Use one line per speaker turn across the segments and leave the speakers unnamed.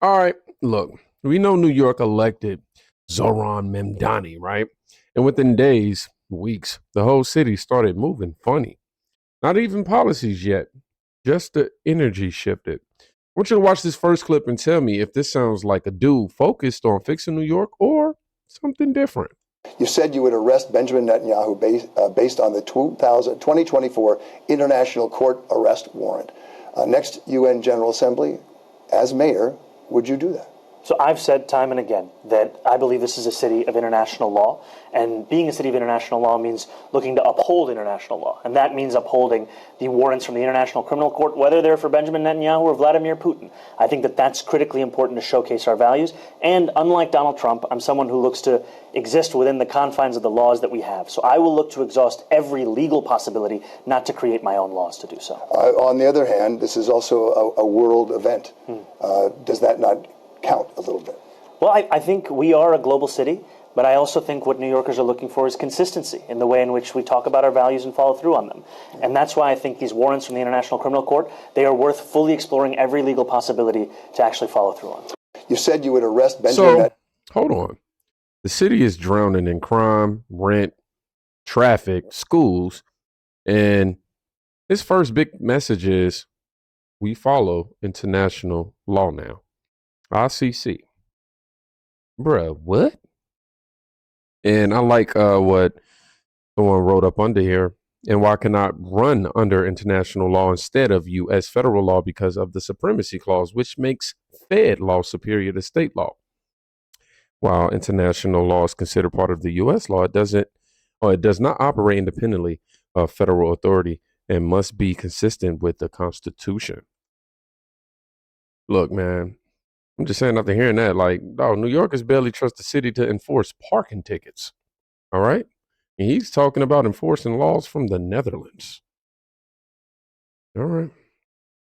All right, look, we know New York elected Zohran Mamdani, right? And within days, weeks, the whole city started moving funny. Not even policies yet, just the energy shifted. I want you to watch this first clip and tell me if this sounds like a dude focused on fixing New York or something different.
You said you would arrest Benjamin Netanyahu based on the 2024 International Court arrest warrant. Next UN General Assembly, as mayor, would you do that?
So I've said time and again that I believe this is a city of international law, and being a city of international law means looking to uphold international law, and that means upholding the warrants from the International Criminal Court, whether they're for Benjamin Netanyahu or Vladimir Putin. I think that that's critically important to showcase our values, and unlike Donald Trump, I'm someone who looks to exist within the confines of the laws that we have. So I will look to exhaust every legal possibility, not to create my own laws to do so.
On the other hand, this is also a world event. Does that not count a little bit?
Well, I think we are a global city, but I also think what New Yorkers are looking for is consistency in the way in which we talk about our values and follow through on them. And that's why I think these warrants from the International Criminal Court, they are worth fully exploring every legal possibility to actually follow through on.
You said you would arrest Benjamin.
Hold on. The city is drowning in crime, rent, traffic, schools, and his first big message is we follow international law now. ICC. Bruh, what? And I like what someone wrote up under here. And why cannot run under international law instead of U.S. federal law because of the supremacy clause, which makes Fed law superior to state law. While international law is considered part of the U.S. law, it does not operate independently of federal authority and must be consistent with the Constitution. Look, man. I'm just saying after hearing that, like, oh, New Yorkers barely trust the city to enforce parking tickets. All right? And he's talking about enforcing laws from the Netherlands. All right.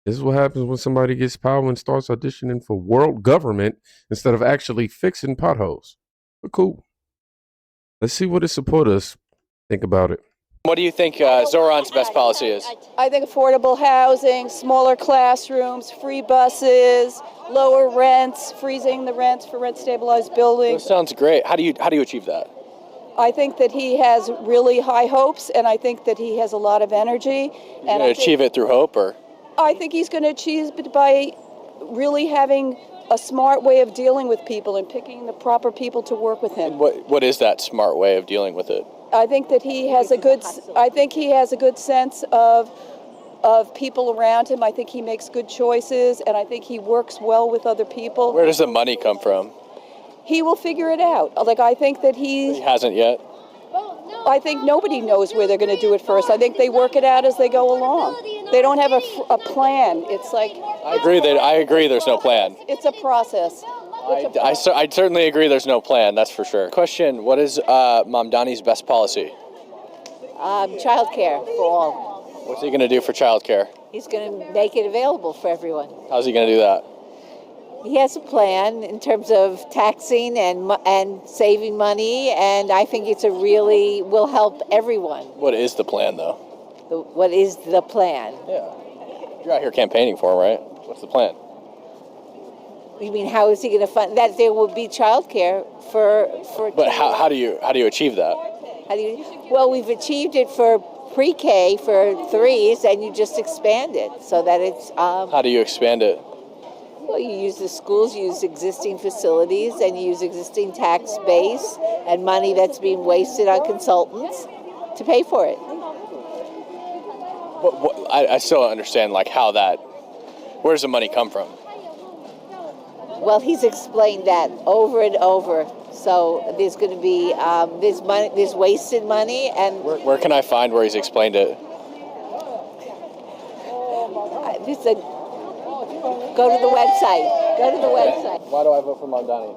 This is what happens when somebody gets power and starts auditioning for world government instead of actually fixing potholes. But cool. Let's see what his supporters think about it.
What do you think Zohran's best policy is?
I think affordable housing, smaller classrooms, free buses, lower rents, freezing the rents for rent-stabilized buildings.
That sounds great. How do you achieve that?
I think that he has really high hopes, and I think that he has a lot of energy.
You're going to achieve it through hope, or?
I think he's going to achieve it by really having a smart way of dealing with people and picking the proper people to work with him.
What is that smart way of dealing with it?
I think that he has a good. I think he has a good sense of people around him. I think he makes good choices, and I think he works well with other people.
Where does the money come from?
He will figure it out. Like, I think that
he hasn't yet.
I think nobody knows where they're going to do it first. I think they work it out as they go along. They don't have a plan. It's like
I agree. There's no plan.
It's a process.
I certainly agree there's no plan, that's for sure. Question, what is Mamdani's best policy?
Childcare for all.
What's he going to do for childcare?
He's going to make it available for everyone.
How's he going to do that?
He has a plan in terms of taxing and saving money, and I think will help everyone.
What is the plan, though?
What is the plan?
Yeah. You're out here campaigning for him, right? What's the plan?
You mean how is he going to fund that? There will be childcare for.
But how do you achieve that?
Well, we've achieved it for pre-K for threes, and you just expand it so that it's.
How do you expand it?
Well, you use the schools, you use existing facilities, and you use existing tax base and money that's being wasted on consultants to pay for it.
But I still don't understand, like, how that. Where does the money come from?
Well, he's explained that over and over. So there's going to be there's wasted money, and
where can I find where he's explained it?
Go to the website. Go to the website.
Why do I vote for Mamdani?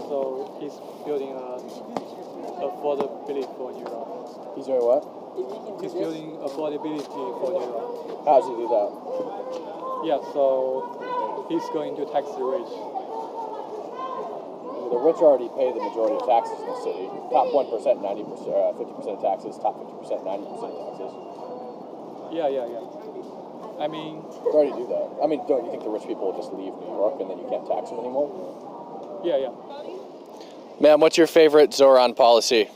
So he's building affordability for New York.
He's doing what?
He's building affordability for New York.
How does he do that?
Yeah, so he's going to tax the rich.
The rich already pay the majority of taxes in the city. Top 1%, 50% of taxes. Top 50%, 90% of taxes.
Yeah. I mean,
They already do that. I mean, don't you think the rich people will just leave New York and then you can't tax them anymore?
Yeah.
Ma'am, what's your favorite Zohran policy?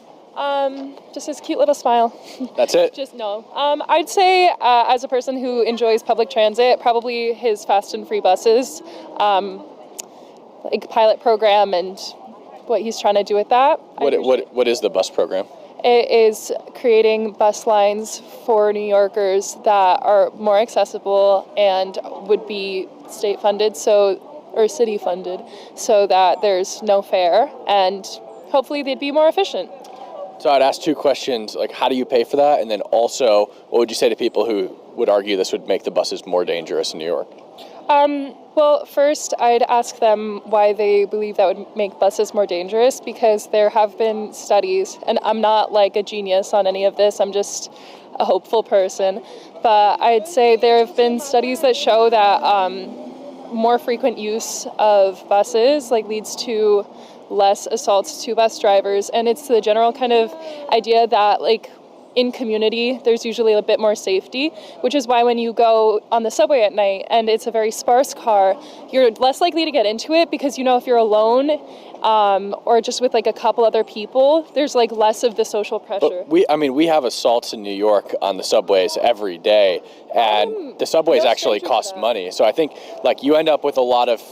Just his cute little smile.
That's it?
Just no. I'd say, as a person who enjoys public transit, probably his fast and free buses, like pilot program and what he's trying to do with that.
What is the bus program?
It is creating bus lines for New Yorkers that are more accessible and would be state funded, or city funded, so that there's no fare, and hopefully they'd be more efficient.
So I'd ask two questions, like how do you pay for that? And then also, what would you say to people who would argue this would make the buses more dangerous in New York?
Well, first, I'd ask them why they believe that would make buses more dangerous, because there have been studies, and I'm not like a genius on any of this, I'm just a hopeful person, but I'd say there have been studies that show that more frequent use of buses leads to less assaults to bus drivers, and it's the general kind of idea that in community there's usually a bit more safety, which is why when you go on the subway at night and it's a very sparse car, you're less likely to get into it, because if you're alone or just with a couple other people, there's less of the social pressure.
But we have assaults in New York on the subways every day, and the subways actually cost money. So I think you end up with a lot of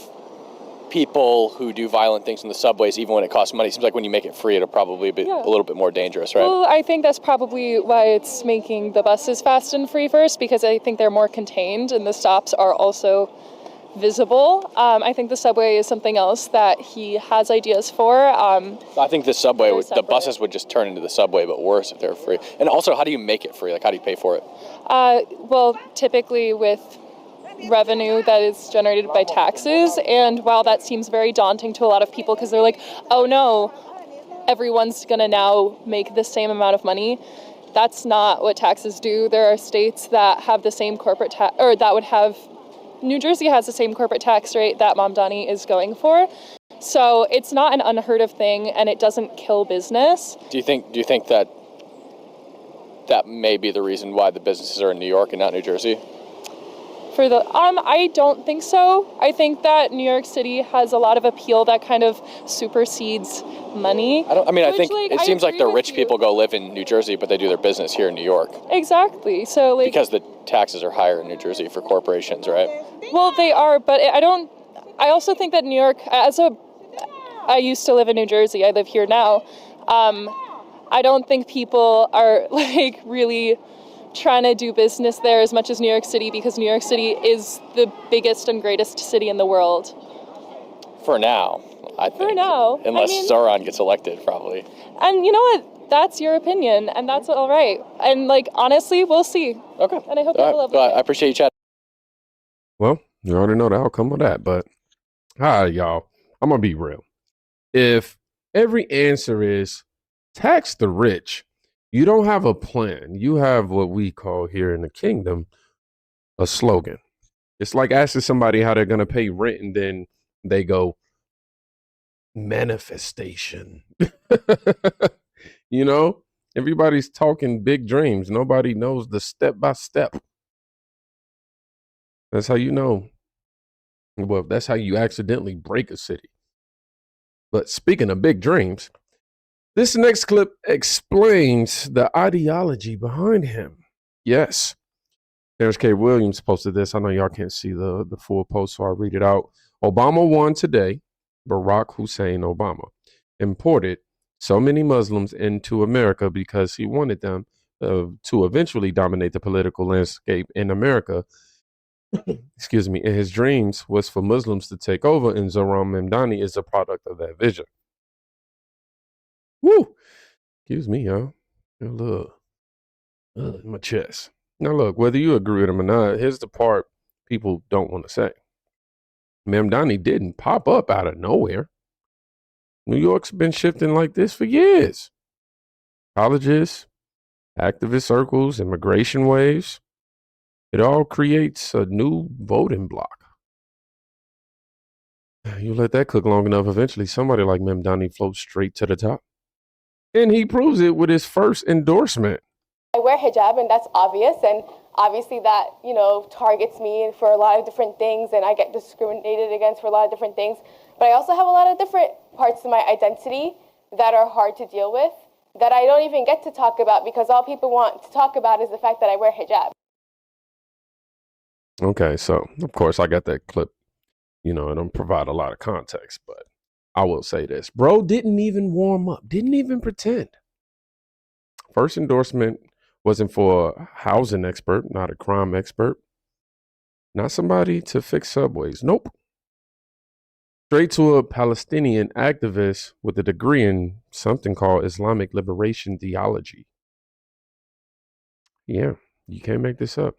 people who do violent things in the subways, even when it costs money. It seems like when you make it free, it'll probably be a little bit more dangerous, right?
Well, I think that's probably why it's making the buses fast and free first, because I think they're more contained and the stops are also visible. I think the subway is something else that he has ideas for.
I think the buses would just turn into the subway, but worse if they're free. And also, how do you make it free? How do you pay for it?
Well, typically with revenue that is generated by taxes, and while that seems very daunting to a lot of people because they're like, oh no, everyone's gonna now make the same amount of money, that's not what taxes do. There are states that have the same corporate tax, or that would have, New Jersey has the same corporate tax rate that Mamdani is going for, so it's not an unheard of thing, and it doesn't kill business.
Do you think that may be the reason why the businesses are in New York and not New Jersey?
I don't think so. I think that New York City has a lot of appeal that kind of supersedes money.
I think it seems like the rich people go live in New Jersey, but they do their business here in New York.
Exactly. So
because the taxes are higher in New Jersey for corporations, right?
Well, they are, but I also think that New York, I used to live in New Jersey. I live here now. I don't think people are really trying to do business there as much as New York City, because New York City is the biggest and greatest city in the world.
For now, I think.
For now.
Unless Zohran gets elected, probably.
And you know what? That's your opinion, and that's all right. And honestly, we'll see.
Okay.
And I hope you have a lovely day.
I appreciate you chatting.
Well, you already know the outcome of that, but hi, y'all. I'm going to be real. If every answer is tax the rich, you don't have a plan. You have what we call here in the kingdom a slogan. It's like asking somebody how they're going to pay rent, and then they go, manifestation. Everybody's talking big dreams. Nobody knows the step by step. That's how you know. Well, that's how you accidentally break a city. But speaking of big dreams, this next clip explains the ideology behind him. Yes. Terrence K. Williams posted this. I know y'all can't see the full post, so I'll read it out. Obama won today. Barack Hussein Obama imported so many Muslims into America because he wanted them to eventually dominate the political landscape in America. Excuse me. And his dreams was for Muslims to take over, and Zohran Mamdani is a product of that vision. Woo! Excuse me, y'all. Look, in my chest. Now, look, whether you agree with him or not, here's the part people don't want to say. Mamdani didn't pop up out of nowhere. New York's been shifting like this for years. Colleges, activist circles, immigration waves. It all creates a new voting bloc. You let that cook long enough, eventually somebody like Mamdani floats straight to the top. And he proves it with his first endorsement.
I wear hijab, and that's obvious, and obviously that, targets me for a lot of different things, and I get discriminated against for a lot of different things. But I also have a lot of different parts of my identity that are hard to deal with, that I don't even get to talk about, because all people want to talk about is the fact that I wear hijab.
Okay, so of course I got that clip, it don't provide a lot of context, but I will say this. Bro didn't even warm up, didn't even pretend. First endorsement wasn't for a housing expert, not a crime expert, not somebody to fix subways. Nope. Straight to a Palestinian activist with a degree in something called Islamic liberation theology. Yeah, you can't make this up.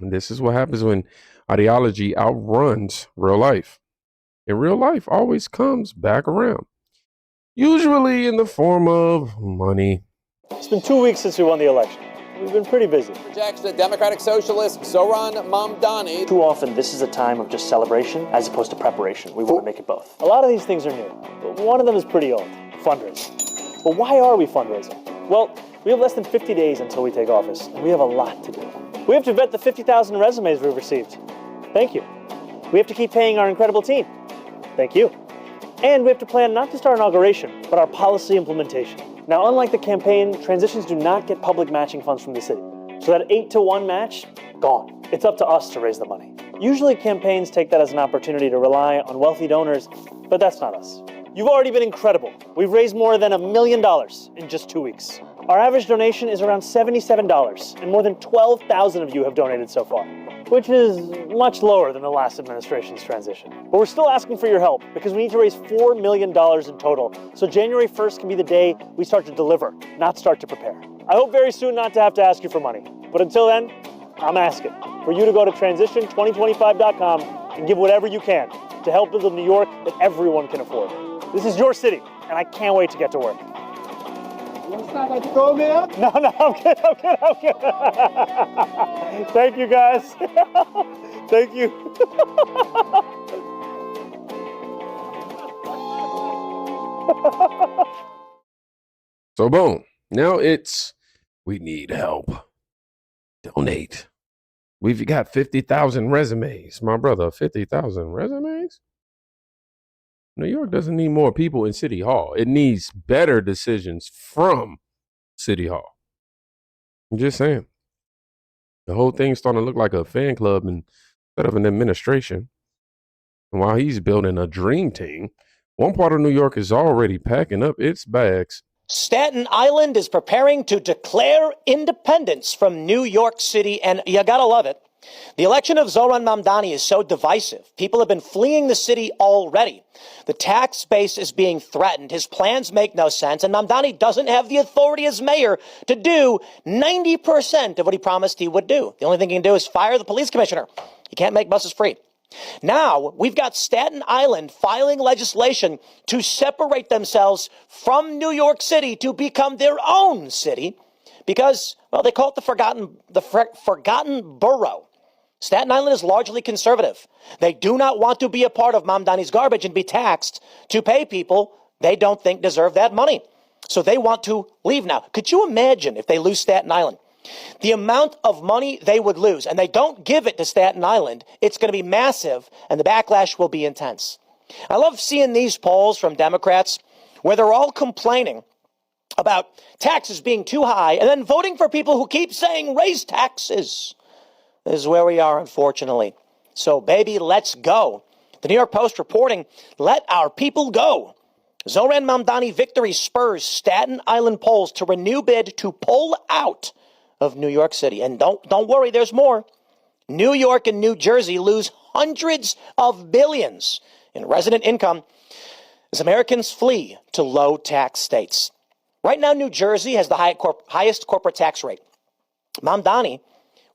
And this is what happens when ideology outruns real life. And real life always comes back around, usually in the form of money.
It's been 2 weeks since we won the election. We've been pretty busy.
Projects the Democratic Socialist Zohran Mamdani.
Too often, this is a time of just celebration as opposed to preparation. We want to make it both. A lot of these things are new, but one of them is pretty old: fundraising. But why are we fundraising? Well, we have less than 50 days until we take office, and we have a lot to do. We have to vet the 50,000 resumes we've received. Thank you. We have to keep paying our incredible team. Thank you. And we have to plan not just our inauguration, but our policy implementation. Now, unlike the campaign, transitions do not get public matching funds from the city. So that 8-to-1 match, gone. It's up to us to raise the money. Usually campaigns take that as an opportunity to rely on wealthy donors, but that's not us. You've already been incredible. We've raised more than $1 million in just 2 weeks. Our average donation is around $77, and more than 12,000 of you have donated so far, which is much lower than the last administration's transition. But we're still asking for your help because we need to raise $4 million in total, so January 1st can be the day we start to deliver, not start to prepare. I hope very soon not to have to ask you for money, but until then, I'm asking for you to go to transition2025.com and give whatever you can to help build a New York that everyone can afford. This is your city, and I can't wait to get to work. No, I'm kidding. Thank you, guys. Thank you.
So boom. Now it's, we need help. Donate. We've got 50,000 resumes. My brother, 50,000 resumes? New York doesn't need more people in City Hall. It needs better decisions from City Hall. I'm just saying. The whole thing's starting to look like a fan club instead of an administration. And while he's building a dream team, one part of New York is already packing up its bags.
Staten Island is preparing to declare independence from New York City, and you gotta love it. The election of Zohran Mamdani is so divisive. People have been fleeing the city already. The tax base is being threatened. His plans make no sense, and Mamdani doesn't have the authority as mayor to do 90% of what he promised he would do. The only thing he can do is fire the police commissioner. He can't make buses free. Now, we've got Staten Island filing legislation to separate themselves from New York City to become their own city because, well, they call it the forgotten borough. Staten Island is largely conservative. They do not want to be a part of Mamdani's garbage and be taxed to pay people they don't think deserve that money. So they want to leave now. Could you imagine if they lose Staten Island? The amount of money they would lose, and they don't give it to Staten Island, it's going to be massive, and the backlash will be intense. I love seeing these polls from Democrats where they're all complaining about taxes being too high and then voting for people who keep saying raise taxes. This is where we are, unfortunately. So, baby, let's go. The New York Post reporting, let our people go. Zohran Mamdani victory spurs Staten Island polls to renew bid to pull out of New York City. And don't worry, there's more. New York and New Jersey lose hundreds of billions in resident income as Americans flee to low-tax states. Right now, New Jersey has the highest corporate tax rate. Mamdani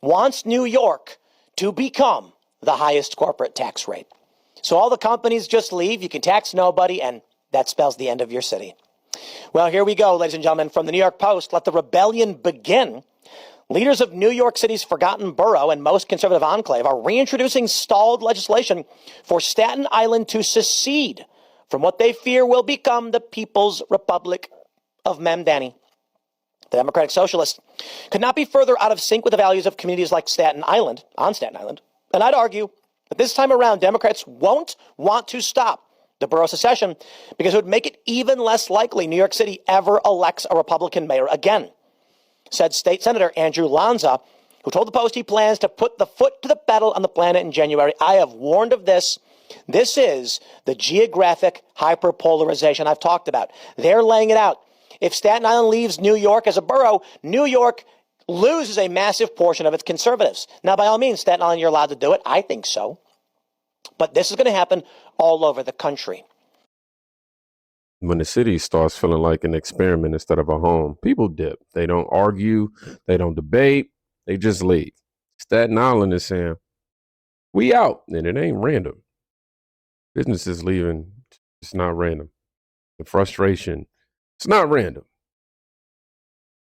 wants New York to become the highest corporate tax rate. So all the companies just leave, you can tax nobody, and that spells the end of your city. Well, here we go, ladies and gentlemen, from the New York Post. Let the rebellion begin. Leaders of New York City's forgotten borough and most conservative enclave are reintroducing stalled legislation for Staten Island to secede from what they fear will become the People's Republic of Mamdani. the Democratic Socialists, could not be further out of sync with the values of communities like Staten Island, on Staten Island. And I'd argue that this time around, Democrats won't want to stop the borough secession because it would make it even less likely New York City ever elects a Republican mayor again, said State Senator Andrew Lanza, who told the Post he plans to put the foot to the pedal on the planet in January. I have warned of this. This is the geographic hyperpolarization I've talked about. They're laying it out. If Staten Island leaves New York as a borough, New York loses a massive portion of its conservatives. Now, by all means, Staten Island, you're allowed to do it. I think so. But this is going to happen all over the country.
When the city starts feeling like an experiment instead of a home, people dip. They don't argue. They don't debate. They just leave. Staten Island is saying, we out. And it ain't random. Businesses leaving, it's not random. The frustration, it's not random.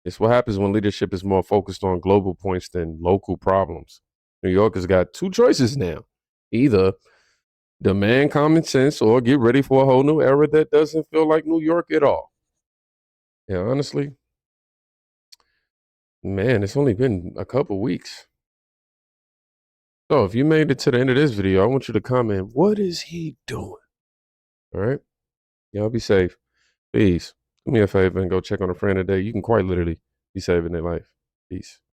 It's what happens when leadership is more focused on global points than local problems. New York has got two choices now. Either demand common sense or get ready for a whole new era that doesn't feel like New York at all. Yeah, honestly, man, it's only been a couple weeks. So if you made it to the end of this video, I want you to comment, what is he doing? All right? Y'all be safe. Peace. Do me a favor and go check on a friend today. You can quite literally be saving their life. Peace.